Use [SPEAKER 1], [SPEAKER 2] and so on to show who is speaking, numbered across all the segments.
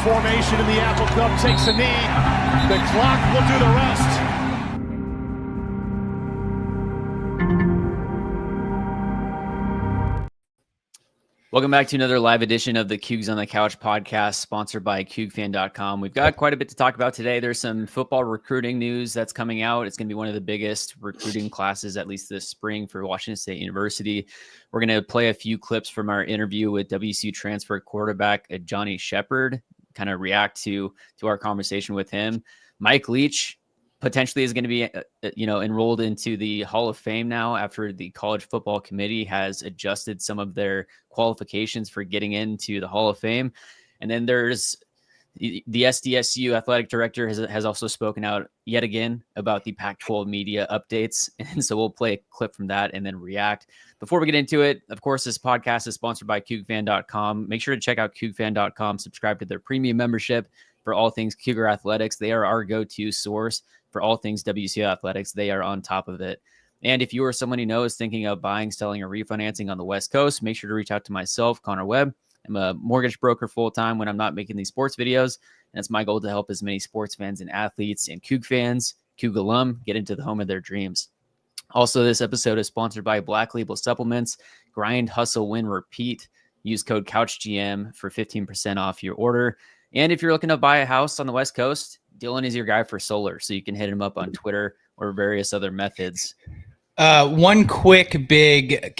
[SPEAKER 1] formation in the Apple Cup, takes a knee. The clock will do the rest.
[SPEAKER 2] Welcome back to another live edition of the Cougs on the Couch podcast, sponsored by CougFan.com. We've got quite a bit to talk about today. There's some football recruiting news that's coming out. It's going to be one of the biggest recruiting classes, at least this spring, for Washington State University. We're going to play a few clips from our interview with WSU transfer quarterback Ajani Sheppard, kind of react to our conversation with him. Mike Leach potentially is going to be, enrolled into the Hall of Fame now after the College Football Committee has adjusted some of their qualifications for getting into the Hall of Fame. And then there's the SDSU athletic director has also spoken out yet again about the Pac-12 media updates. And so we'll play a clip from that and then react. Before we get into it, of course, this podcast is sponsored by QBFan.com. Make sure to check out QBFan.com, subscribe to their premium membership for all things Cougar Athletics. They are our go-to source for all things WSU Athletics. They are on top of it. And if you or someone you know is thinking of buying, selling, or refinancing on the West Coast, make sure to reach out to myself, Connor Webb. I'm a mortgage broker full-time when I'm not making these sports videos. And it's my goal to help as many sports fans and athletes and Coug fans, Coug alum, get into the home of their dreams. Also, this episode is sponsored by Black Label Supplements. Grind, hustle, win, repeat. Use code CouchGM for 15% off your order. And if you're looking to buy a house on the West Coast, Dylan is your guy for solar. So you can hit him up on Twitter or various other methods.
[SPEAKER 3] One quick big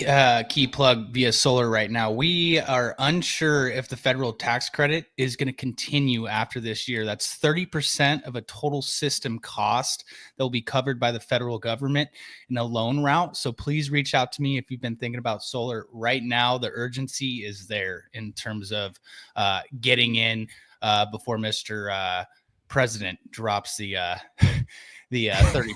[SPEAKER 3] key plug via solar right now. We are unsure if the federal tax credit is going to continue after this year. That's 30% of a total system cost that will be covered by the federal government in a loan route. So please reach out to me if you've been thinking about solar. Right now, the urgency is there in terms of getting in before Mr. President drops the 30%.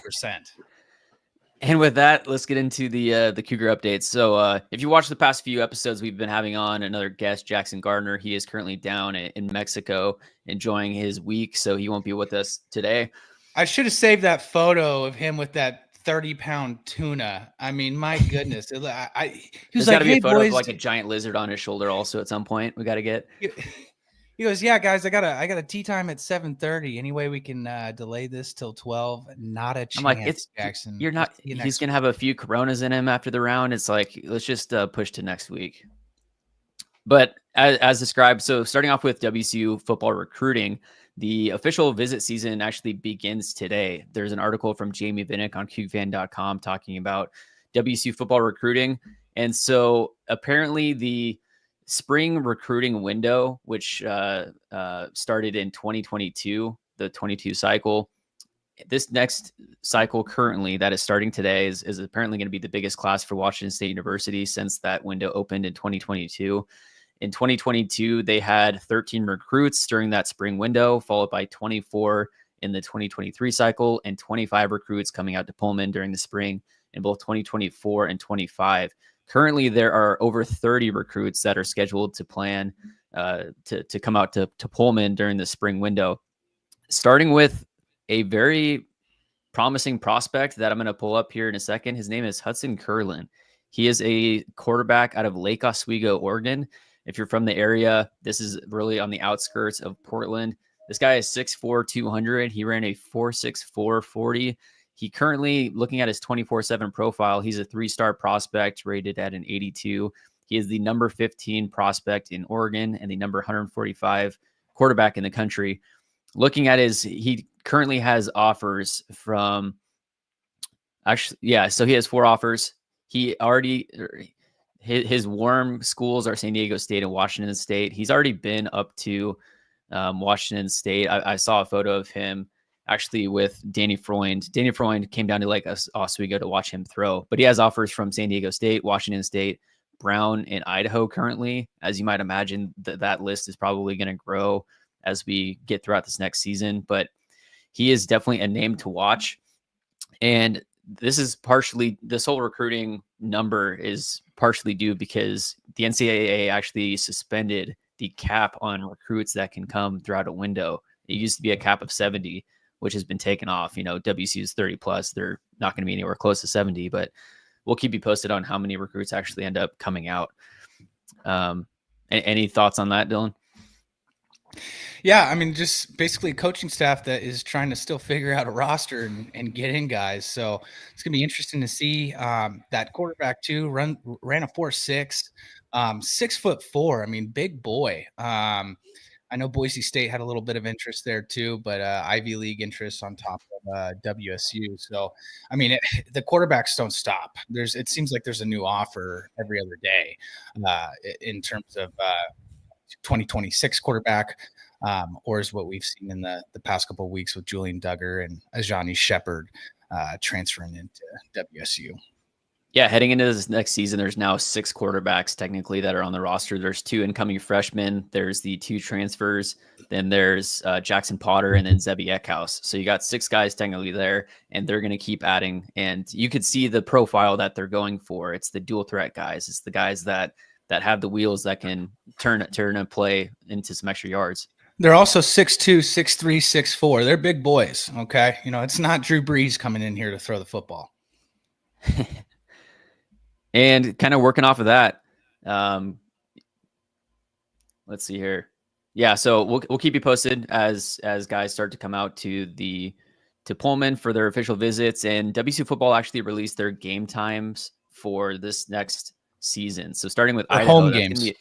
[SPEAKER 2] And with that, let's get into the Cougar updates. So if you watch the past few episodes, we've been having on another guest, Jackson Gardner. He is currently down in Mexico enjoying his week, so he won't be with us today.
[SPEAKER 3] I should have saved that photo of him with that 30-pound tuna. I mean, my goodness. He was
[SPEAKER 2] There's got to be a photo of like a giant lizard on his shoulder also at some point. We got to get...
[SPEAKER 3] He goes, yeah, guys, I got a tea time at 7:30. Anyway, we can delay this till 12. Not a chance.
[SPEAKER 2] I'm like,
[SPEAKER 3] Jackson.
[SPEAKER 2] You're not. He's gonna have a few Coronas in him after the round. It's like, let's just push to next week. But as described, so starting off with WSU football recruiting, the official visit season actually begins today. There's an article from Jamie Vinnick on QFan.com talking about WSU football recruiting, and so apparently the spring recruiting window, which started in 2022, the 22 cycle. This next cycle currently that is starting today is apparently going to be the biggest class for Washington State University since that window opened in 2022. In 2022, they had 13 recruits during that spring window, followed by 24 in the 2023 cycle and 25 recruits coming out to Pullman during the spring in both 2024 and 25. Currently, there are over 30 recruits that are scheduled to plan to come out to Pullman during the spring window, starting with a very promising prospect that I'm going to pull up here in a second. His name is Hudson Curlin. He is a quarterback out of Lake Oswego, Oregon. If you're from the area, this is really on the outskirts of Portland. This guy is 6'4", 200. He ran a 4.64 40. He currently, looking at his 24/7 profile, he's a 3-star prospect rated at an 82. He is the number 15 prospect in Oregon and the number 145 quarterback in the country. Looking at he currently has offers from, so he has 4 offers. He already, his warm schools are San Diego State and Washington State. He's already been up to Washington State. I saw a photo of him actually with Danny Freund. Danny Freund came down to Lake Oswego to watch him throw, but he has offers from San Diego State, Washington State, Brown, and Idaho currently. As you might imagine, that list is probably going to grow as we get throughout this next season, but he is definitely a name to watch. And this whole recruiting number is partially due because the NCAA actually suspended the cap on recruits that can come throughout a window. It used to be a cap of 70, which has been taken off. WSU is 30 plus. They're not going to be anywhere close to 70, but we'll keep you posted on how many recruits actually end up coming out. Any thoughts on that, Dylan?
[SPEAKER 3] Yeah, I mean, just basically a coaching staff that is trying to still figure out a roster and get in guys. So it's gonna be interesting to see. That quarterback too ran a 4.6, 6'4". I mean, big boy. I know Boise State had a little bit of interest there too, but Ivy League interest on top of WSU. So I mean, the quarterbacks don't stop. It seems like there's a new offer every other day in terms of 2026 quarterback, or is what we've seen in the past couple of weeks with Julian Duggar and Ajani Sheppard transferring into WSU.
[SPEAKER 2] Yeah, heading into this next season, there's now 6 quarterbacks technically that are on the roster. There's 2 incoming freshmen. There's the 2 transfers. Then there's Jackson Potter and then Zebi Eckhouse. So you got 6 guys technically there, and they're going to keep adding. And you could see the profile that they're going for. It's the dual threat guys. It's the guys that have the wheels that can turn a play into some extra yards.
[SPEAKER 3] They're also 6'2", 6'3", 6'4". They're big boys. Okay, it's not Drew Brees coming in here to throw the football.
[SPEAKER 2] And kind of working off of that, let's see here. Yeah, so we'll keep you posted as guys start to come out to Pullman for their official visits. And WSU football actually released their game times for this next season. So starting with Idaho,
[SPEAKER 3] home games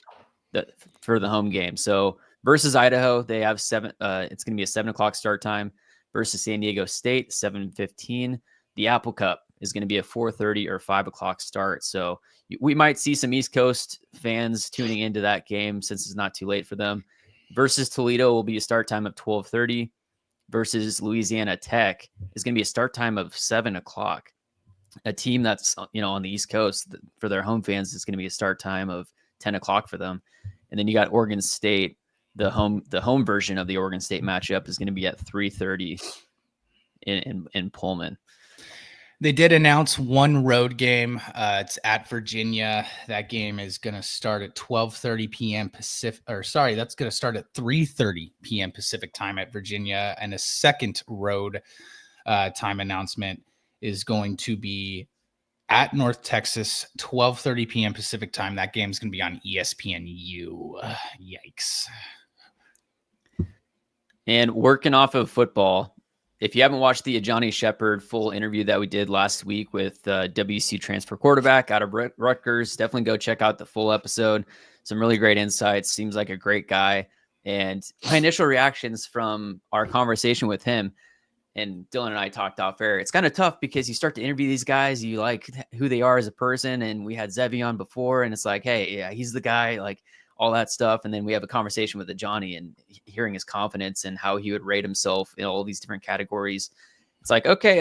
[SPEAKER 2] for the home game. So versus Idaho, they have 7. It's going to be a 7:00 start time. Versus San Diego State, 7:15. The Apple Cup is going to be a 4:30 or 5:00 start. So we might see some East Coast fans tuning into that game since it's not too late for them. Versus Toledo will be a start time of 12:30. Versus Louisiana Tech is going to be a start time of 7:00. A team that's on the East Coast, for their home fans, is going to be a start time of 10:00 for them. And then you got Oregon State. The home version of the Oregon State matchup is going to be at 3:30 in Pullman.
[SPEAKER 3] They did announce one road game. It's at Virginia. That game is going to start at 12:30 p.m. Pacific. That's going to start at 3:30 p.m. Pacific time at Virginia. And a second road time announcement is going to be at North Texas, 12:30 p.m. Pacific time. That game is going to be on ESPNU. Yikes. And
[SPEAKER 2] working off of football, if you haven't watched the Ajani Sheppard full interview that we did last week with WC transfer quarterback out of Rutgers, definitely go check out the full episode. Some really great insights. Seems like a great guy. And my initial reactions from our conversation with him, and Dylan and I talked off air, it's kind of tough because you start to interview these guys, you like who they are as a person. And we had Zevi on before, and it's like, hey, yeah, he's the guy, like all that stuff. And then we have a conversation with Ajani and hearing his confidence and how he would rate himself in all these different categories. It's like, okay,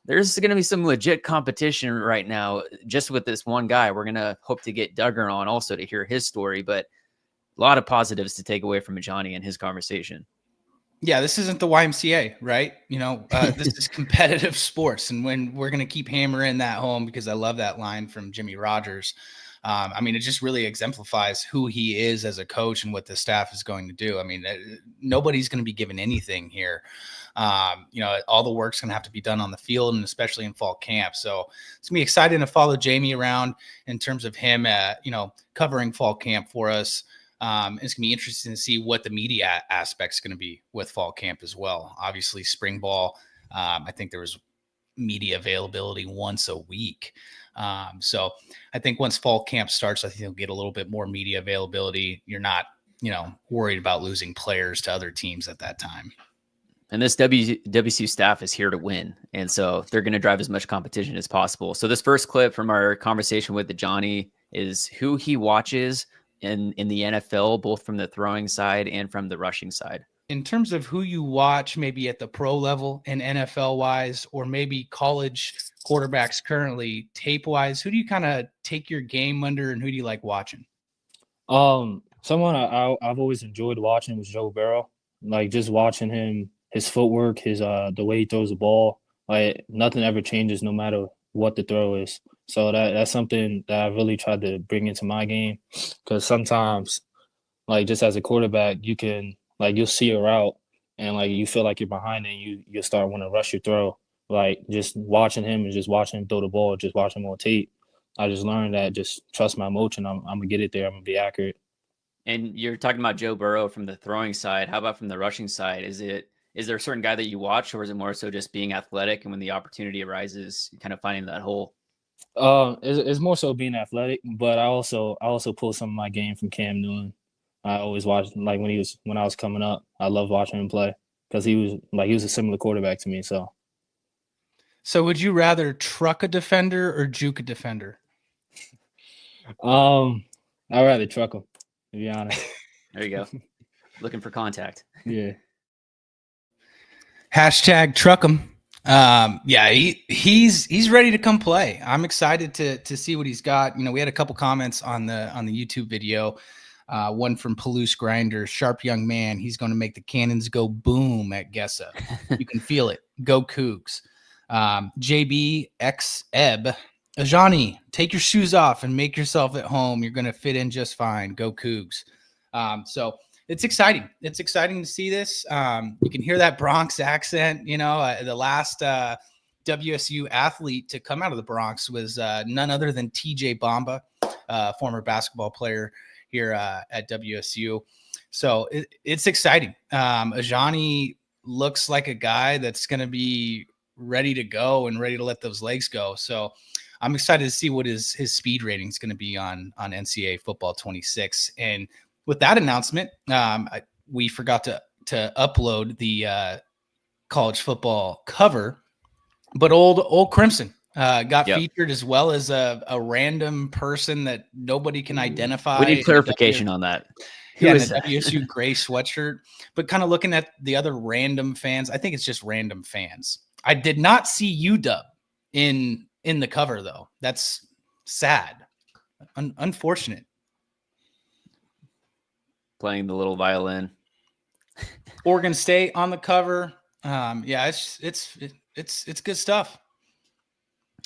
[SPEAKER 2] there's going to be some legit competition right now just with this one guy. We're going to hope to get Duggar on also to hear his story, but a lot of positives to take away from Ajani and his conversation.
[SPEAKER 3] Yeah, this isn't the YMCA, right? This is competitive sports. And when we're going to keep hammering that home, because I love that line from Jimmy Rogers. It just really exemplifies who he is as a coach and what the staff is going to do. Nobody's going to be given anything here. All the work's going to have to be done on the field, and especially in fall camp. So it's going to be exciting to follow Jamie around in terms of him, covering fall camp for us. It's going to be interesting to see what the media aspect is going to be with fall camp as well. Obviously, spring ball, I think there was media availability once a week. So I think once fall camp starts, I think you'll get a little bit more media availability. You're not, worried about losing players to other teams at that time.
[SPEAKER 2] And this WSU staff is here to win. And so they're going to drive as much competition as possible. So this first clip from our conversation with Ajani is who he watches in the NFL, both from the throwing side and from the rushing side.
[SPEAKER 3] In terms of who you watch, maybe at the pro level and NFL wise, or maybe college quarterbacks currently tape wise, who do you kind of take your game under, and who do you like watching?
[SPEAKER 4] Someone I've always enjoyed watching was Joe Burrow. Like just watching him, his footwork, his the way he throws the ball, like nothing ever changes no matter what the throw is. So that's something that I really tried to bring into my game, because sometimes, like just as a quarterback, you can you'll see a route and you feel like you're behind and you'll start wanting to rush your throw. Like just watching him and just watching him throw the ball, just watching him on tape, I just learned that just trust my motion. I'm gonna get it there. I'm gonna be accurate.
[SPEAKER 2] And you're talking about Joe Burrow from the throwing side. How about from the rushing side? Is there a certain guy that you watch, or is it more so just being athletic and when the opportunity arises, kind of finding that hole?
[SPEAKER 4] It's more so being athletic, but I also pull some of my game from Cam Newton. I always watched like when I was coming up. I loved watching him play because he was a similar quarterback to me. So
[SPEAKER 3] would you rather truck a defender or juke a defender?
[SPEAKER 4] I'd rather truck him, to be honest.
[SPEAKER 2] There you go. Looking for contact.
[SPEAKER 4] Yeah.
[SPEAKER 3] Hashtag truck him. Yeah, he's ready to come play. I'm excited to see what he's got. You know, we had a couple comments on the YouTube video. One from Palouse Grinder, sharp young man. He's going to make the cannons go boom at Gessa. You can feel it. Go Cougs. JB X Eb. Ajani, take your shoes off and make yourself at home. You're going to fit in just fine. Go Cougs. So it's exciting. It's exciting to see this. You can hear that Bronx accent. You know, the last WSU athlete to come out of the Bronx was none other than TJ Bamba, former basketball player here at WSU. So it's exciting. Ajani looks like a guy that's going to be ready to go and ready to let those legs go. So I'm excited to see what his speed rating is going to be on NCAA Football 26. And with that announcement, we forgot to upload the college football cover, but old Crimson got featured, as well as a random person that nobody can identify.
[SPEAKER 2] We need clarification on that.
[SPEAKER 3] Who is that? WSU gray sweatshirt. But kind of looking at the other random fans, I think it's just random fans. I did not see UW in the cover, though. That's sad. Unfortunate.
[SPEAKER 2] Playing the little violin.
[SPEAKER 3] Oregon State on the cover. Yeah, it's good stuff.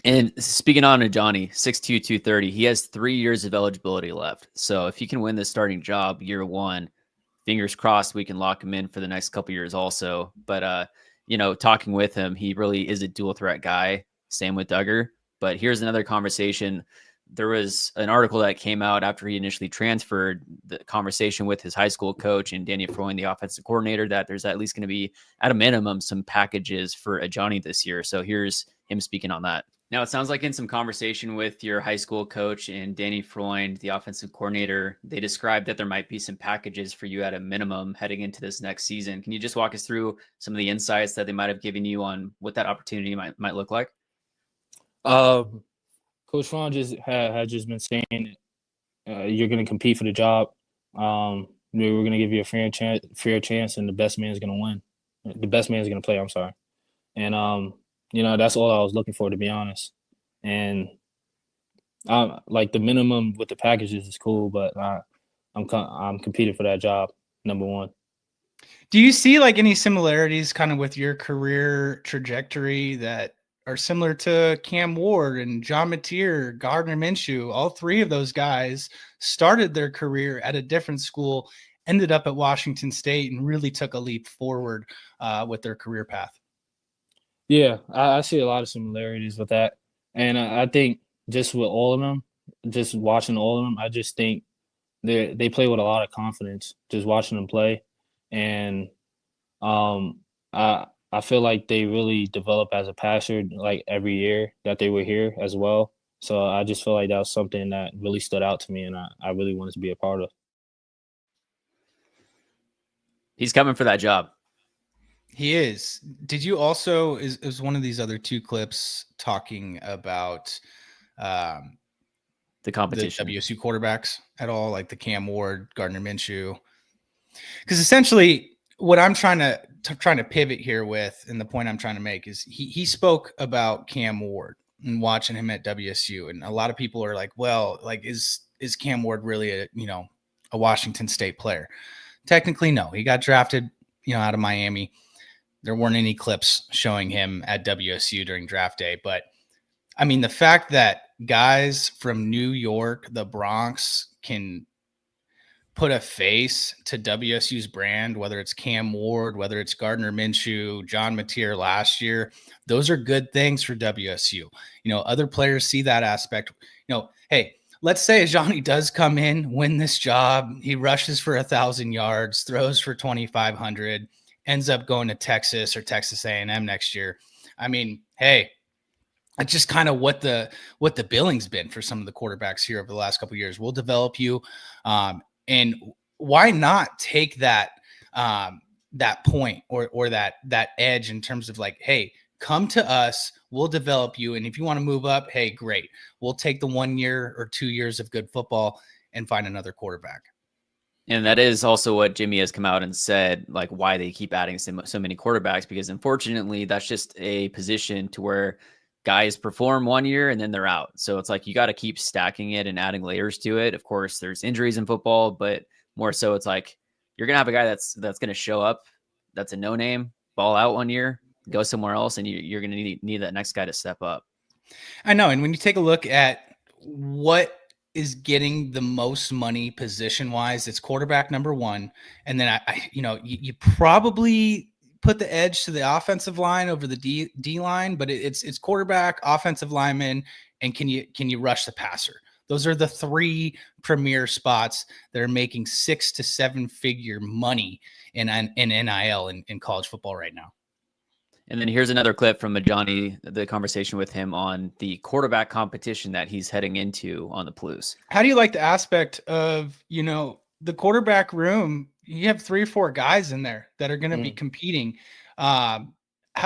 [SPEAKER 2] And speaking on Ajani, 6'2", 230, he has 3 years of eligibility left. So if he can win the starting job year one, fingers crossed we can lock him in for the next couple years also. But you know, talking with him, he really is a dual threat guy. Same with Duggar. But here's another conversation. There was an article that came out after he initially transferred, the conversation with his high school coach and Danny Freund, the offensive coordinator, that there's at least going to be, at a minimum, some packages for Ajani this year. So here's him speaking on that. Now, it sounds like in some conversation with your high school coach and Danny Freund, the offensive coordinator, they described that there might be some packages for you at a minimum heading into this next season. Can you just walk us through some of the insights that they might have given you on what that opportunity might look like?
[SPEAKER 4] Coach Freund had just been saying you're going to compete for the job. We're going to give you a fair chance, and the best man is going to win. The best man is going to play. I'm sorry, and you know, that's all I was looking for, to be honest. And like the minimum with the packages is cool, but I'm competing for that job, number one.
[SPEAKER 3] Do you see like any similarities kind of with your career trajectory that are similar to Cam Ward and John Mateer, Gardner Minshew? All three of those guys started their career at a different school, ended up at Washington State, and really took a leap forward with their career path.
[SPEAKER 4] Yeah, I see a lot of similarities with that. And I think just with all of them, just watching all of them, I just think they play with a lot of confidence, just watching them play. And I feel like they really develop as a passer like every year that they were here as well. So I just feel like that was something that really stood out to me, and I really wanted to be a part of.
[SPEAKER 2] He's coming for that job.
[SPEAKER 3] He is. Did you also, is one of these other two clips talking about
[SPEAKER 2] the competition,
[SPEAKER 3] the WSU quarterbacks at all, like the Cam Ward, Gardner Minshew? Because essentially what I'm trying to pivot here with, and the point I'm trying to make is he spoke about Cam Ward and watching him at WSU. And a lot of people are like, well, like, is Cam Ward really a Washington State player? Technically, no. He got drafted, out of Miami. There weren't any clips showing him at WSU during draft day. But I mean, the fact that guys from New York, the Bronx, can put a face to WSU's brand, whether it's Cam Ward, whether it's Gardner Minshew, John Mateer last year, those are good things for WSU. Other players see that aspect. Hey, let's say Ajani does come in, win this job. He rushes for 1,000 yards, throws for 2,500, ends up going to Texas or Texas A&M next year. I mean, hey, it's just kind of what the billing's been for some of the quarterbacks here over the last couple of years. We'll develop you, and why not take that that point or that edge in terms of like, hey, come to us, we'll develop you, and if you want to move up, hey, great, we'll take the 1 year or 2 years of good football and find another quarterback.
[SPEAKER 2] And that is also what Jimmy has come out and said, like why they keep adding so many quarterbacks, because unfortunately that's just a position to where guys perform 1 year and then they're out. So it's like you got to keep stacking it and adding layers to it. Of course, there's injuries in football, but more so it's like you're going to have a guy that's going to show up, that's a no-name, ball out 1 year, go somewhere else, and you're going to need that next guy to step up.
[SPEAKER 3] I know. And when you take a look at what is getting the most money position-wise, it's quarterback number one. And then you probably put the edge to the offensive line over the D line, but it's quarterback, offensive lineman, and can you rush the passer? Those are the three premier spots that are making 6 to 7 figure money in NIL in college football right now.
[SPEAKER 2] And then here's another clip from Ajani, the conversation with him on the quarterback competition that he's heading into on the Palouse.
[SPEAKER 3] How do you like the aspect of, the quarterback room? You have 3 or 4 guys in there that are going to be competing. How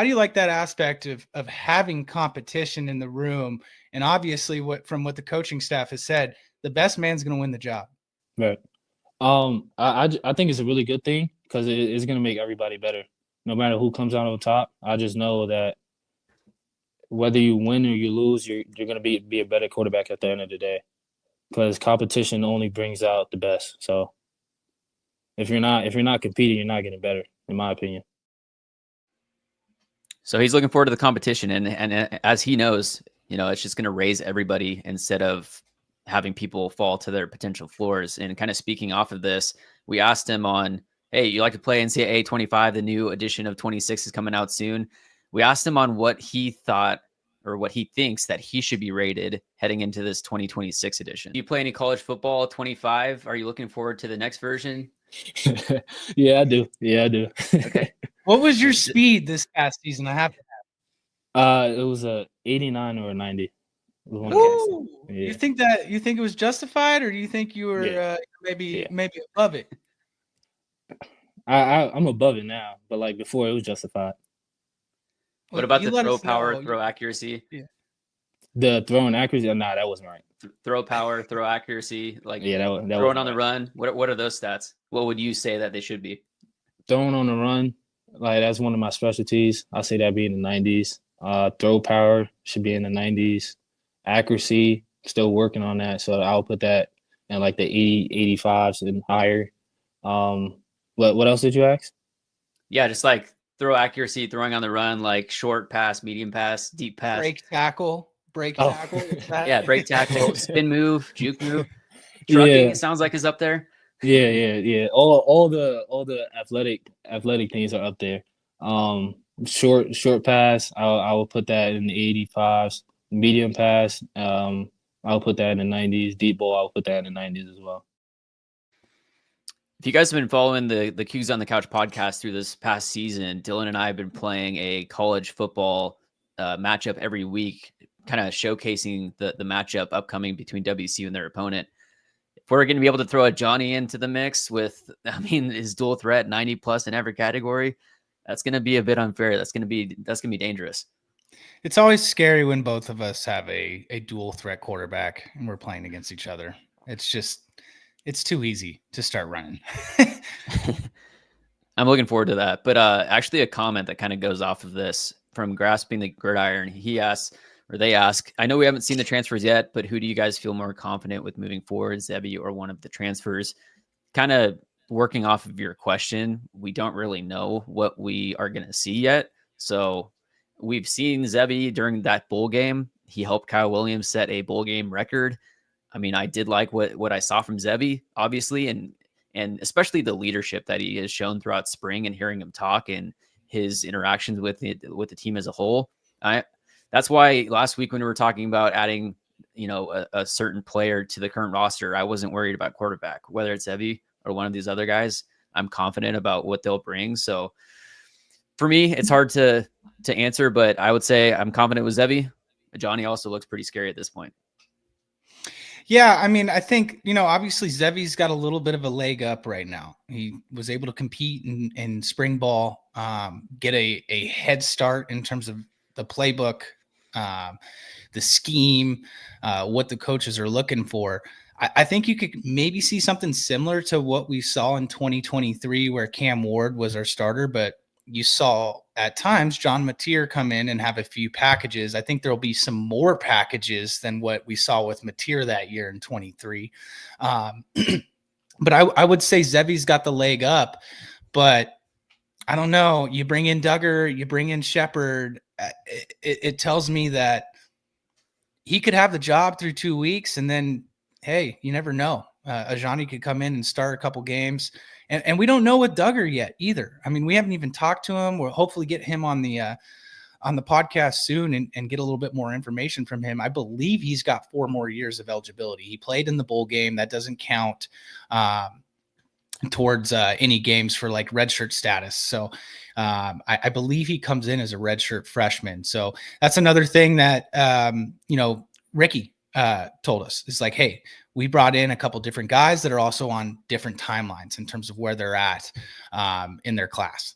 [SPEAKER 3] do you like that aspect of having competition in the room? And obviously from what the coaching staff has said, the best man's going to win the job.
[SPEAKER 4] Right. I think it's a really good thing because it's going to make everybody better. No matter who comes out on top, I just know that whether you win or you lose, you're going to be a better quarterback at the end of the day, because competition only brings out the best. So if you're not competing, you're not getting better, in my opinion.
[SPEAKER 2] So he's looking forward to the competition, and as he knows, it's just going to raise everybody instead of having people fall to their potential floors. And kind of speaking off of this, we asked him on, hey, you like to play NCAA 25? The new edition of 26 is coming out soon. We asked him on what he thought or what he thinks that he should be rated heading into this 2026 edition. Do you play any college football 25? Are you looking forward to the next version?
[SPEAKER 4] Yeah, I do.
[SPEAKER 2] Okay.
[SPEAKER 3] What was your speed this past season? I have to
[SPEAKER 4] ask. It was a 89 or a 90.
[SPEAKER 3] Ooh,
[SPEAKER 4] yeah.
[SPEAKER 3] You think it was justified, or do you think you were maybe above it?
[SPEAKER 4] I'm above it now, but like before, it was justified.
[SPEAKER 2] What about the throw power, throw accuracy?
[SPEAKER 4] Yeah. The throwing accuracy? Nah, that wasn't right.
[SPEAKER 2] Throw power, throw accuracy, like
[SPEAKER 4] that
[SPEAKER 2] throwing on the run. What are those stats? What would you say that they should be?
[SPEAKER 4] Throwing on the run, like that's one of my specialties. I'll say that be in the 90s. Throw power should be in the 90s. Accuracy, still working on that, so I'll put that in like the 80, 85s and higher. What else did you ask?
[SPEAKER 2] Yeah, just like throw accuracy, throwing on the run, like short pass, medium pass, deep pass.
[SPEAKER 3] Break tackle.
[SPEAKER 2] Yeah, break tackle, spin move, juke move. Trucking, it sounds like is up there.
[SPEAKER 4] Yeah. All the athletic things are up there. Short pass, I will put that in the 85s. Medium pass, I'll put that in the 90s. Deep ball, I'll put that in the 90s as well.
[SPEAKER 2] If you guys have been following the Q's on the Couch podcast through this past season, Dylan and I have been playing a college football matchup every week, kind of showcasing the matchup upcoming between WSU and their opponent. If we're going to be able to throw Ajani into the mix with, his dual threat 90 plus in every category, that's going to be a bit unfair. That's going to be dangerous.
[SPEAKER 3] It's always scary when both of us have a dual threat quarterback and we're playing against each other. It's too easy to start running.
[SPEAKER 2] I'm looking forward to that. But actually a comment that kind of goes off of this from Grasping the Gridiron. They ask, I know we haven't seen the transfers yet, but who do you guys feel more confident with moving forward, Zebby or one of the transfers? Kind of working off of your question, we don't really know what we are going to see yet. So we've seen Zebby during that bowl game. He helped Kyle Williams set a bowl game record. I did like what I saw from Zebby, obviously, and especially the leadership that he has shown throughout spring and hearing him talk and his interactions with the team as a whole. That's why last week when we were talking about adding a certain player to the current roster, I wasn't worried about quarterback, whether it's Evie or one of these other guys. I'm confident about what they'll bring. So for me, it's hard to answer, but I would say I'm confident with Zevi. Ajani also looks pretty scary at this point.
[SPEAKER 3] Yeah, I mean, I think, obviously Zevi's got a little bit of a leg up right now. He was able to compete in spring ball, get a head start in terms of the playbook, the scheme, what the coaches are looking for. I think you could maybe see something similar to what we saw in 2023 where Cam Ward was our starter, but you saw at times John Mateer come in and have a few packages. I think there'll be some more packages than what we saw with Mateer that year in 23. But I would say Zevi's got the leg up, but I don't know. You bring in Duggar, you bring in Sheppard. It tells me that he could have the job through 2 weeks, and then, hey, you never know. Ajani could come in and start a couple games. And we don't know with Duggar yet either. I mean, we haven't even talked to him. We'll hopefully get him on the podcast soon and get a little bit more information from him. I believe he's got 4 more years of eligibility. He played in the bowl game. That doesn't count towards any games for like redshirt status. So I believe he comes in as a redshirt freshman. So that's another thing that, Ricky told us. It's like, hey, we brought in a couple different guys that are also on different timelines in terms of where they're at in their class.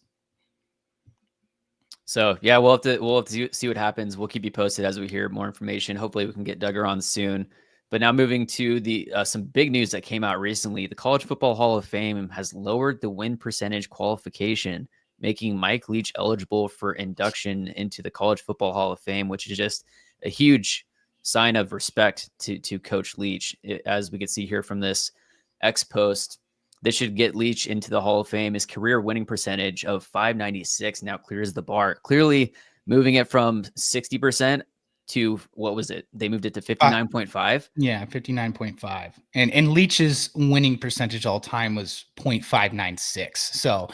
[SPEAKER 2] So yeah, we'll have to see what happens. We'll keep you posted as we hear more information. Hopefully we can get Duggar on soon. But now moving to the some big news that came out recently. The College Football Hall of Fame has lowered the win percentage qualification, making Mike Leach eligible for induction into the College Football Hall of Fame, which is just a huge sign of respect to Coach Leach. As we can see here from this X post, this should get Leach into the Hall of Fame. His career winning percentage of 596 now clears the bar, clearly moving it from 60% to, what was it? They moved it to 59.5.
[SPEAKER 3] Yeah, 59.5. And Leach's winning percentage all time was 0.596. So,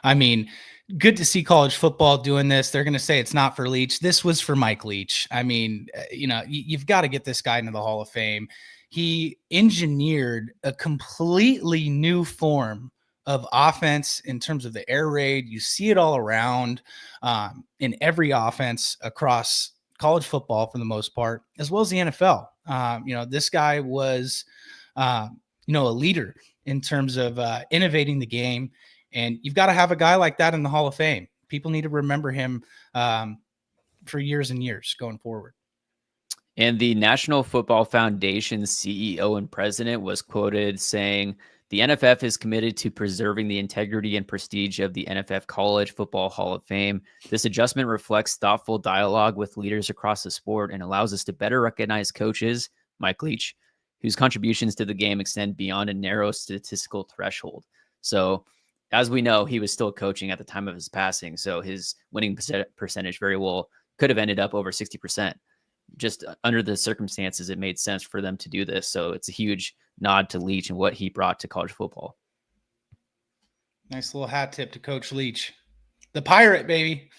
[SPEAKER 3] I mean, good to see college football doing this. They're going to say it's not for Leach. This was for Mike Leach. I mean, you've got to get this guy into the Hall of Fame. He engineered a completely new form of offense in terms of the air raid. You see it all around in every offense across college football for the most part, as well as the NFL. This guy was, a leader in terms of innovating the game. And you've got to have a guy like that in the Hall of Fame. People need to remember him for years and years going forward.
[SPEAKER 2] And the National Football Foundation CEO and president was quoted saying, "The NFF is committed to preserving the integrity and prestige of the NFF College Football Hall of Fame. This adjustment reflects thoughtful dialogue with leaders across the sport and allows us to better recognize coaches, Mike Leach, whose contributions to the game extend beyond a narrow statistical threshold." So, as we know, he was still coaching at the time of his passing, so his winning percentage very well could have ended up over 60%. Just under the circumstances, it made sense for them to do this. So it's a huge nod to Leach and what he brought to college football.
[SPEAKER 3] Nice little hat tip to Coach Leach. The Pirate, baby.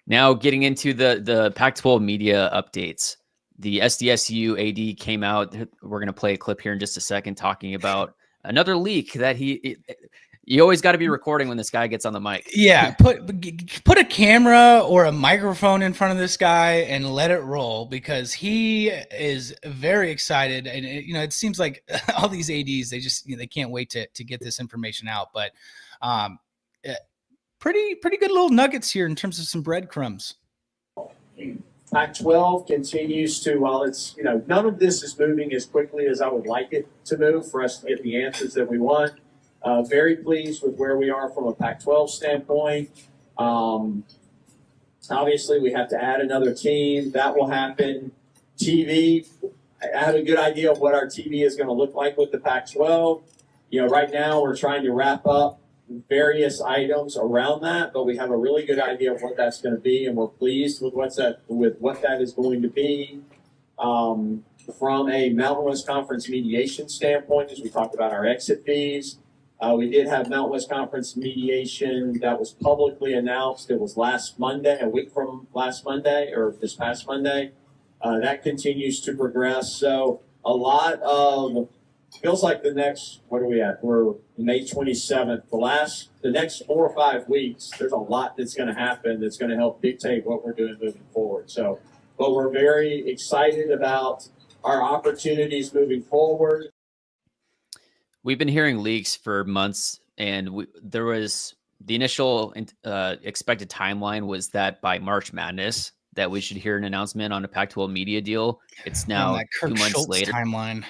[SPEAKER 2] Now getting into the Pac-12 media updates. The SDSU AD came out. We're going to play a clip here in just a second talking about another leak that you always got to be recording when this guy gets on the mic.
[SPEAKER 3] Yeah, put a camera or a microphone in front of this guy and let it roll, because he is very excited. And it seems like all these ADs, they can't wait to get this information out. But pretty good little nuggets here in terms of some breadcrumbs.
[SPEAKER 5] Pac-12 continues to, while it's, none of this is moving as quickly as I would like it to move for us to get the answers that we want. Very pleased with where we are from a Pac-12 standpoint. Obviously, we have to add another team. That will happen. TV, I have a good idea of what our TV is going to look like with the Pac-12. Right now we're trying to wrap up various items around that, but we have a really good idea of what that's going to be, and we're pleased with what that is going to be. From a Mountain West Conference mediation standpoint, as we talked about our exit fees, we did have Mountain West Conference mediation that was publicly announced. It was last Monday, a week from last Monday, or this past Monday. that continues to progress. So a lot of, feels like the next, what are we at? We're May 27th. The next 4 or 5 weeks, there's a lot that's going to happen that's going to help dictate what we're doing moving forward. So, but we're very excited about our opportunities moving forward.
[SPEAKER 2] We've been hearing leaks for months, and there was the initial expected timeline was that by March Madness that we should hear an announcement on a Pac-12 media deal. It's now
[SPEAKER 3] that Kirk
[SPEAKER 2] 2 months
[SPEAKER 3] Schultz
[SPEAKER 2] later.
[SPEAKER 3] Timeline.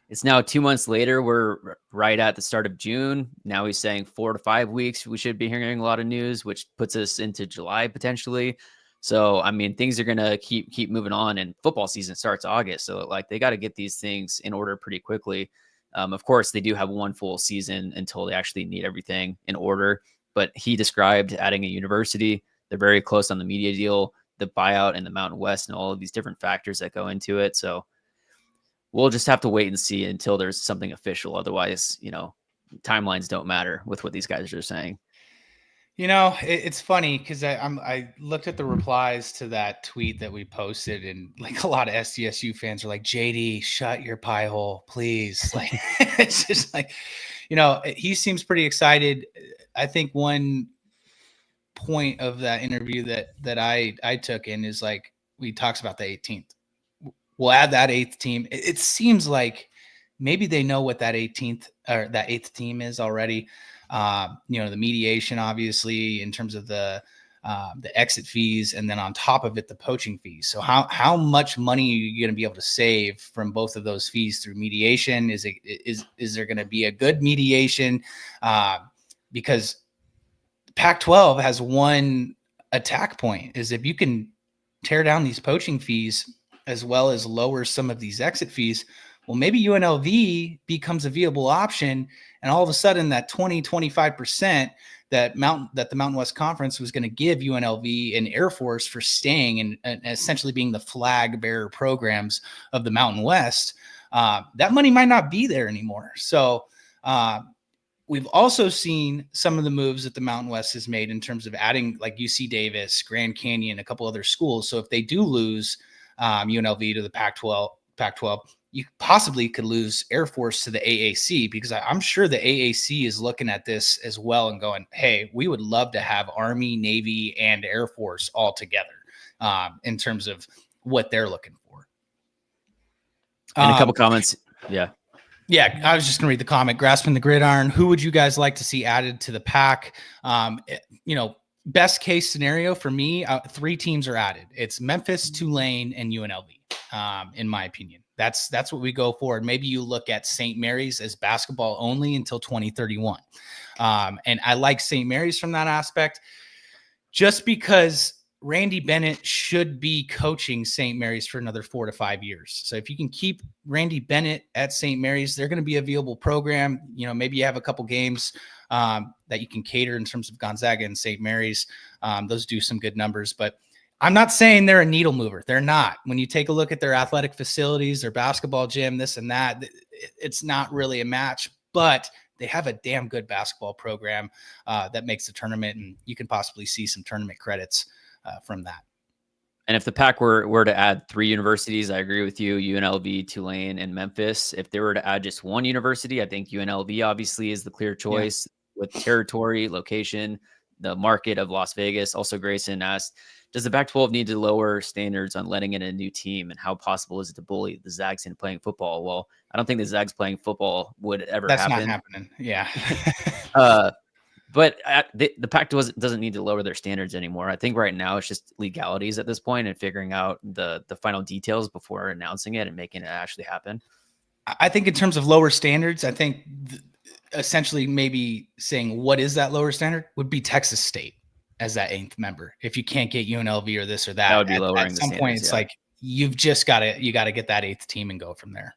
[SPEAKER 2] It's now 2 months later. We're right at the start of June. Now he's saying 4 to 5 weeks. We should be hearing a lot of news, which puts us into July potentially. So, I mean, things are going to keep moving on, and football season starts August. So, like, they got to get these things in order pretty quickly. Of course, they do have one full season until they actually need everything in order. But he described adding a university. They're very close on the media deal, the buyout in the Mountain West, and all of these different factors that go into it. So we'll just have to wait and see until there's something official. Otherwise, timelines don't matter with what these guys are saying.
[SPEAKER 3] It's funny because I looked at the replies to that tweet that we posted, and like a lot of SDSU fans are like, JD, shut your pie hole, please. Like, it's just like, he seems pretty excited. I think one point of that interview that I took in is like, he talks about the 18th. We'll add that 8th team. It seems like maybe they know what that 18th or that 8th team is already. The mediation, obviously, in terms of the exit fees, and then on top of it, the poaching fees. So how much money are you going to be able to save from both of those fees through mediation? Is there going to be a good mediation? Because Pac-12 has one attack point, is if you can tear down these poaching fees as well as lower some of these exit fees, well, maybe UNLV becomes a viable option, and all of a sudden that 20-25% that the Mountain West Conference was going to give UNLV and Air Force for staying and essentially being the flag bearer programs of the Mountain West, that money might not be there anymore. So we've also seen some of the moves that the Mountain West has made in terms of adding like UC Davis, Grand Canyon, a couple other schools. So if they do lose UNLV to the Pac-12, you possibly could lose Air Force to the AAC, because I'm sure the AAC is looking at this as well and going, hey, we would love to have Army, Navy, and Air Force all together in terms of what they're looking for.
[SPEAKER 2] And a couple comments. Yeah,
[SPEAKER 3] I was just going to read the comment. Grasping the Gridiron. Who would you guys like to see added to the pack? Best case scenario for me, 3 teams are added. It's Memphis, Tulane, and UNLV, in my opinion. That's what we go for. Maybe you look at St. Mary's as basketball only until 2031. And I like St. Mary's from that aspect, just because Randy Bennett should be coaching St. Mary's for another 4 to 5 years. So if you can keep Randy Bennett at St. Mary's, they're going to be a viable program. Maybe you have a couple games that you can cater in terms of Gonzaga and St. Mary's. Those do some good numbers, but I'm not saying they're a needle mover. They're not. When you take a look at their athletic facilities, their basketball gym, this and that, it's not really a match, but they have a damn good basketball program that makes the tournament, and you can possibly see some tournament credits from that.
[SPEAKER 2] And if the Pac were to add 3 universities, I agree with you, UNLV, Tulane, and Memphis. If they were to add just one university, I think UNLV obviously is the clear choice with territory, location, the market of Las Vegas. Also, Grayson asked, does the Pac-12 need to lower standards on letting in a new team, and how possible is it to bully the Zags into playing football? Well, I don't think the Zags playing football would ever happen.
[SPEAKER 3] That's not happening. Yeah.
[SPEAKER 2] But the Pac-12 doesn't need to lower their standards anymore. I think right now it's just legalities at this point and figuring out the final details before announcing it and making it actually happen.
[SPEAKER 3] I think in terms of lower standards, I think essentially maybe saying what is that lower standard would be Texas State as that 8th member. If you can't get UNLV or this or that,
[SPEAKER 2] would be lowering
[SPEAKER 3] at some point, it's like you've just got to get that 8th team and go from there.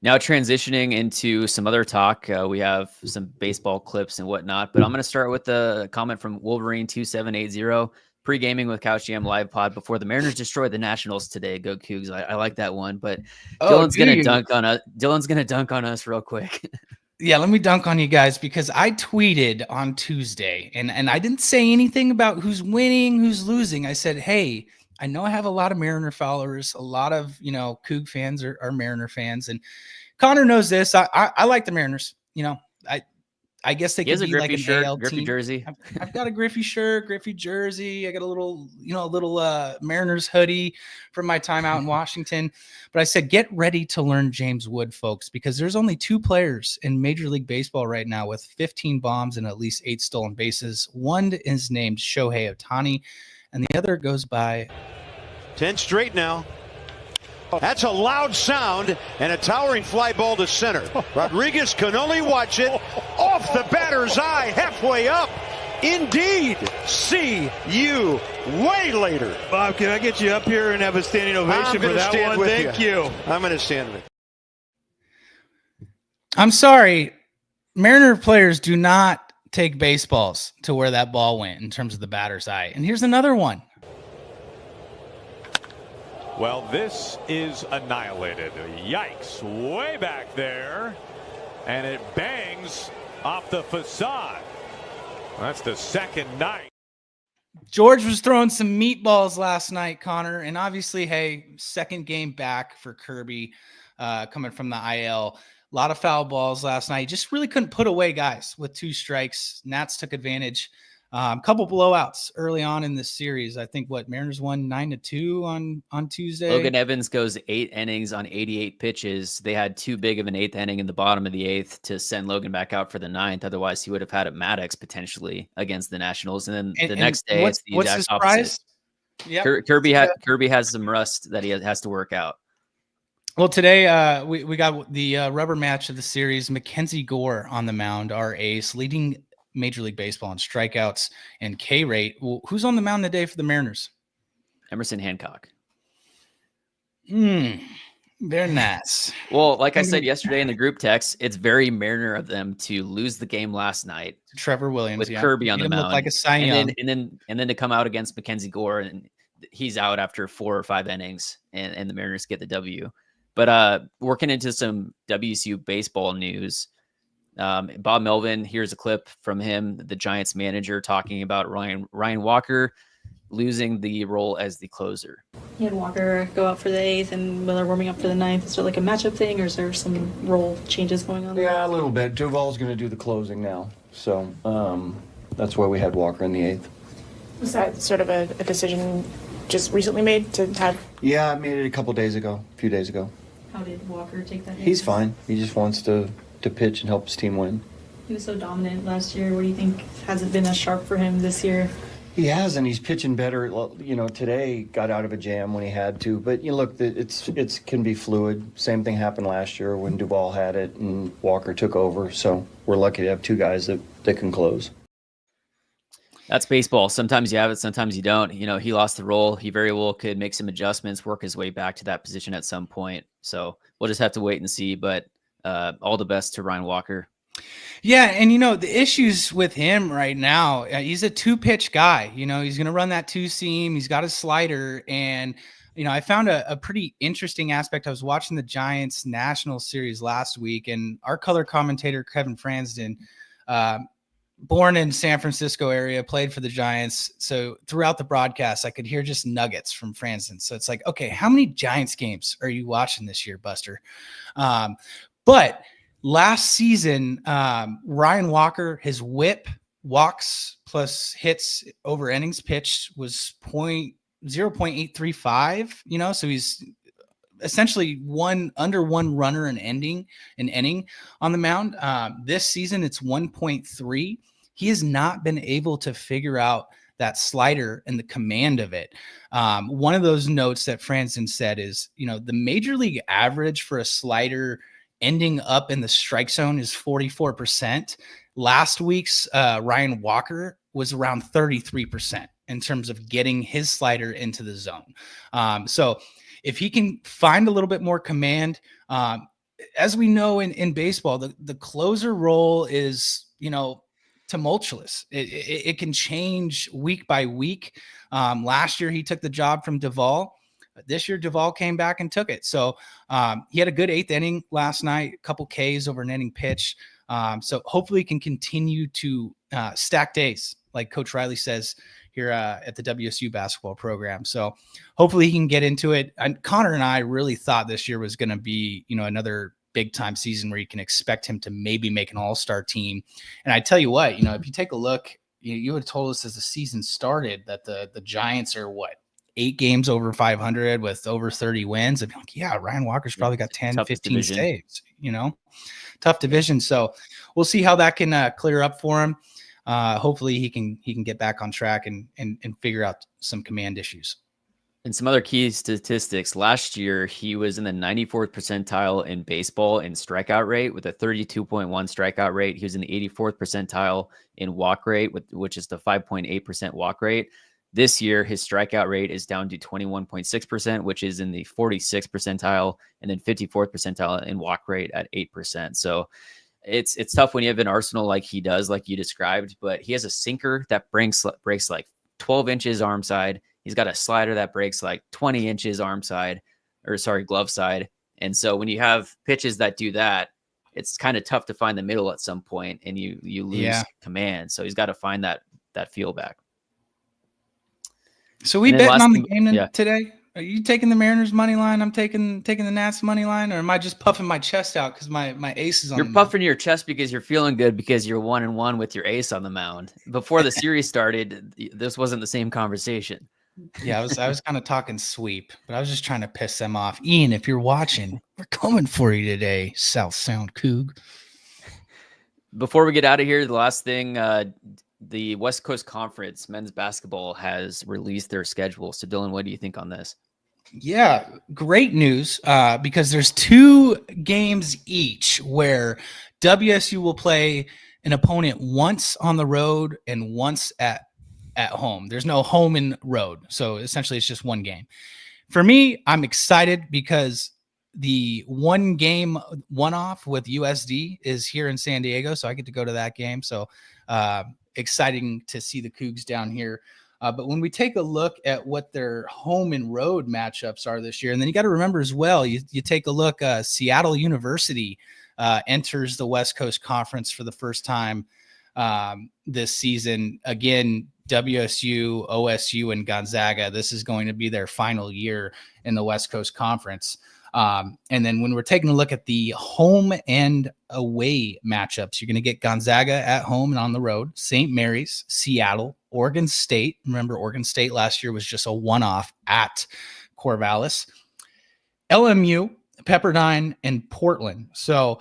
[SPEAKER 2] Now transitioning into some other talk, we have some baseball clips and whatnot, but I'm going to start with a comment from Wolverine2780, pre-gaming with Couch Jam live pod before the Mariners destroy the Nationals today. Go Cougs. I like that one, but Dylan's going to dunk on us. Dylan's going to dunk on us real quick.
[SPEAKER 3] Yeah, let me dunk on you guys, because I tweeted on Tuesday and I didn't say anything about who's winning, who's losing. I said, hey, I know I have a lot of Mariner followers. A lot of, Coug fans are Mariner fans. And Connor knows this. I like the Mariners. I guess they could be like an AL
[SPEAKER 2] Griffey
[SPEAKER 3] team.
[SPEAKER 2] jersey.
[SPEAKER 3] I've got a Griffey shirt, Griffey jersey. I got a little Mariners hoodie from my time out in Washington. But I said, get ready to learn James Wood, folks, because there's only 2 players in Major League Baseball right now with 15 bombs and at least 8 stolen bases. One is named Shohei Ohtani, and the other goes by
[SPEAKER 6] 10 straight now. That's a loud sound and a towering fly ball to center. Rodriguez can only watch it off the batter's eye, halfway up. Indeed, see you way later.
[SPEAKER 1] Bob, can I get you up here and have a standing ovation for that one? Thank you.
[SPEAKER 6] I'm going to stand with you.
[SPEAKER 3] I'm sorry. Mariner players do not take baseballs to where that ball went in terms of the batter's eye. And here's another one.
[SPEAKER 1] Well, this is annihilated. Yikes. Way back there. And it bangs off the facade. That's the second night.
[SPEAKER 3] George was throwing some meatballs last night, Connor. And obviously, hey, second game back for Kirby coming from the IL. A lot of foul balls last night. Just really couldn't put away guys with 2 strikes. Nats took advantage. Couple blowouts early on in this series. I think Mariners won 9-2 on Tuesday.
[SPEAKER 2] Logan Evans goes 8 innings on 88 pitches. They had too big of an 8th inning in the bottom of the 8th to send Logan back out for the 9th. Otherwise, he would have had a Maddox potentially against the Nationals. And then the next day, it's the exact opposite.
[SPEAKER 3] Yep.
[SPEAKER 2] Kirby has some rust that he has to work out.
[SPEAKER 3] Well, today we got the rubber match of the series. Mackenzie Gore on the mound, our ace, leading Major League Baseball in strikeouts and K rate. Well, who's on the mound today for the Mariners?
[SPEAKER 2] Emerson Hancock.
[SPEAKER 3] Very nice.
[SPEAKER 2] Well, like I said yesterday in the group text, it's very Mariner of them to lose the game last night.
[SPEAKER 3] Trevor Williams
[SPEAKER 2] with Kirby on the mound,
[SPEAKER 3] like a Cy Young.
[SPEAKER 2] and then to come out against Mackenzie Gore, and he's out after 4 or 5 innings, and the Mariners get the W. But working into some WSU baseball news. Bob Melvin, here's a clip from him, the Giants manager, talking about Ryan Walker losing the role as the closer.
[SPEAKER 7] You had Walker go out for the 8th and Miller warming up for the 9th. Is there like a matchup thing, or is there some role changes going on?
[SPEAKER 8] Yeah, a little bit. Duval's going to do the closing now. So that's why we had Walker in the 8th.
[SPEAKER 9] Was that sort of a decision just recently made to have?
[SPEAKER 8] Yeah, I made it a few days ago.
[SPEAKER 7] How did Walker take that?
[SPEAKER 8] He's fine. He just wants to pitch and help his team win.
[SPEAKER 7] He was so dominant last year. What do you think hasn't been as sharp for him this year?
[SPEAKER 8] He has, and he's pitching better. Today got out of a jam when he had to. But look, it can be fluid. Same thing happened last year when Duval had it and Walker took over. So we're lucky to have 2 guys that can close.
[SPEAKER 2] That's baseball. Sometimes you have it, sometimes you don't. He lost the role. He very well could make some adjustments, work his way back to that position at some point. So we'll just have to wait and see. But all the best to Ryan Walker.
[SPEAKER 3] Yeah, and the issues with him right now, he's a 2-pitch guy. He's going to run that 2-seam. He's got a slider, and I found a pretty interesting aspect. I was watching the Giants National Series last week, and our color commentator Kevin Fransden, born in San Francisco area, played for the Giants. So throughout the broadcast, I could hear just nuggets from Fransden. So it's like, okay, how many Giants games are you watching this year, Buster? But last season, Ryan Walker, his whip, walks plus hits over innings pitched was 0.835, so he's essentially under 1 runner an inning on the mound. This season, it's 1.3. He has not been able to figure out that slider and the command of it. One of those notes that Fransden said is, the major league average for a slider ending up in the strike zone is 44%. Last week's Ryan Walker was around 33% in terms of getting his slider into the zone. So if he can find a little bit more command, as we know in baseball, the closer role is, tumultuous. It can change week by week. Last year, he took the job from Duval. This year, Duval came back and took it. So he had a good 8th inning last night, a couple Ks over an inning pitch. So hopefully he can continue to stacked days, like Coach Riley says here at the WSU basketball program. So hopefully he can get into it. And Connor and I really thought this year was going to be, another big time season where you can expect him to maybe make an all-star team. And I tell you what, if you take a look, you would have told us as the season started that the Giants are 8 games over 500 with over 30 wins. I'd be like, yeah, Ryan Walker's probably got 10,
[SPEAKER 2] Tough
[SPEAKER 3] 15
[SPEAKER 2] division.
[SPEAKER 3] saves, tough division. So we'll see how that can clear up for him. Hopefully he can get back on track and figure out some command issues.
[SPEAKER 2] And some other key statistics. Last year, he was in the 94th percentile in baseball in strikeout rate with a 32.1 strikeout rate. He was in the 84th percentile in walk rate, which is the 5.8% walk rate. This year, his strikeout rate is down to 21.6%, which is in the 46th percentile, and then 54th percentile in walk rate at 8%. So it's tough when you have an arsenal like he does, like you described, but he has a sinker that breaks like 12 inches arm side. He's got a slider that breaks like 20 inches glove side. And so when you have pitches that do that, it's kind of tough to find the middle at some point, and you lose command. So he's got to find that feel back.
[SPEAKER 3] So we betting on the game today? Are you taking the Mariners money line? I'm taking the Nats money line, or am I just puffing my chest out because my ace is on?
[SPEAKER 2] You're puffing your chest because you're feeling good because you're 1-1 with your ace on the mound. Before the series started, this wasn't the same conversation.
[SPEAKER 3] Yeah, I was kind of talking sweep, but I was just trying to piss them off. Ian, if you're watching, we're coming for you today, South Sound Coug.
[SPEAKER 2] Before we get out of here, the last thing, the West Coast Conference men's basketball has released their schedule. So Dylan, what do you think on this?
[SPEAKER 3] Yeah, great news because there's 2 games each where WSU will play an opponent once on the road and once at home. There's no home and road. So essentially it's just one game. For me, I'm excited because the one game one-off with USD is here in San Diego. So I get to go to that game. So exciting to see the Cougs down here. But when we take a look at what their home and road matchups are this year, and then you got to remember as well, you take a look, Seattle University enters the West Coast Conference for the first time this season. Again, WSU, OSU, and Gonzaga, this is going to be their final year in the West Coast Conference. And then when we're taking a look at the home and away matchups, you're going to get Gonzaga at home and on the road, St. Mary's, Seattle, Oregon State. Remember, Oregon State last year was just a one-off at Corvallis, LMU, Pepperdine, and Portland. So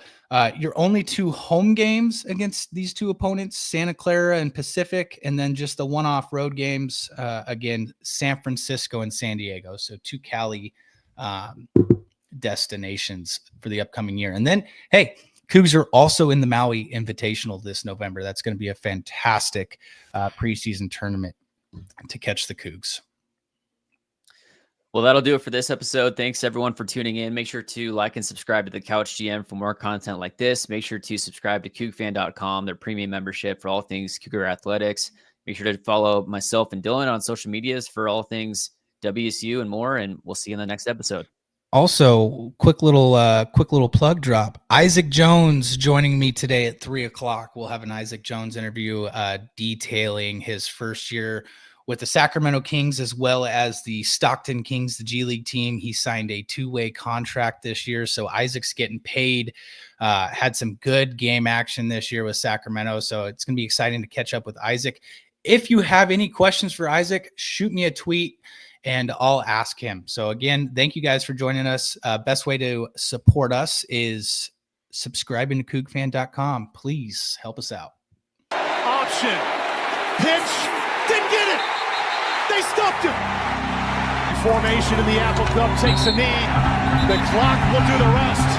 [SPEAKER 3] your only 2 home games against these 2 opponents, Santa Clara and Pacific, and then just the one-off road games, again, San Francisco and San Diego. So 2 Cali destinations for the upcoming year. And then, hey, Cougs are also in the Maui Invitational this November. That's going to be a fantastic preseason tournament to catch the Cougs.
[SPEAKER 2] Well, that'll do it for this episode. Thanks everyone for tuning in. Make sure to like and subscribe to the Couch GM for more content like this. Make sure to subscribe to CougFan.com, their premium membership for all things Cougar athletics. Make sure to follow myself and Dylan on social medias for all things WSU and more. And we'll see you in the next episode.
[SPEAKER 3] Also, quick little plug drop. Isaac Jones joining me today at 3:00. We'll have an Isaac Jones interview detailing his first year with the Sacramento Kings as well as the Stockton Kings, the G League team. He signed a 2-way contract this year. So Isaac's getting paid, had some good game action this year with Sacramento. So it's going to be exciting to catch up with Isaac. If you have any questions for Isaac, shoot me a tweet and I'll ask him. So again, thank you guys for joining us. Best way to support us is subscribing to CougFan.com. Please help us out.
[SPEAKER 10] Option. Pitch. Didn't get it. They stuffed him. Formation in the Apple Cup takes a knee. The clock will do the rest.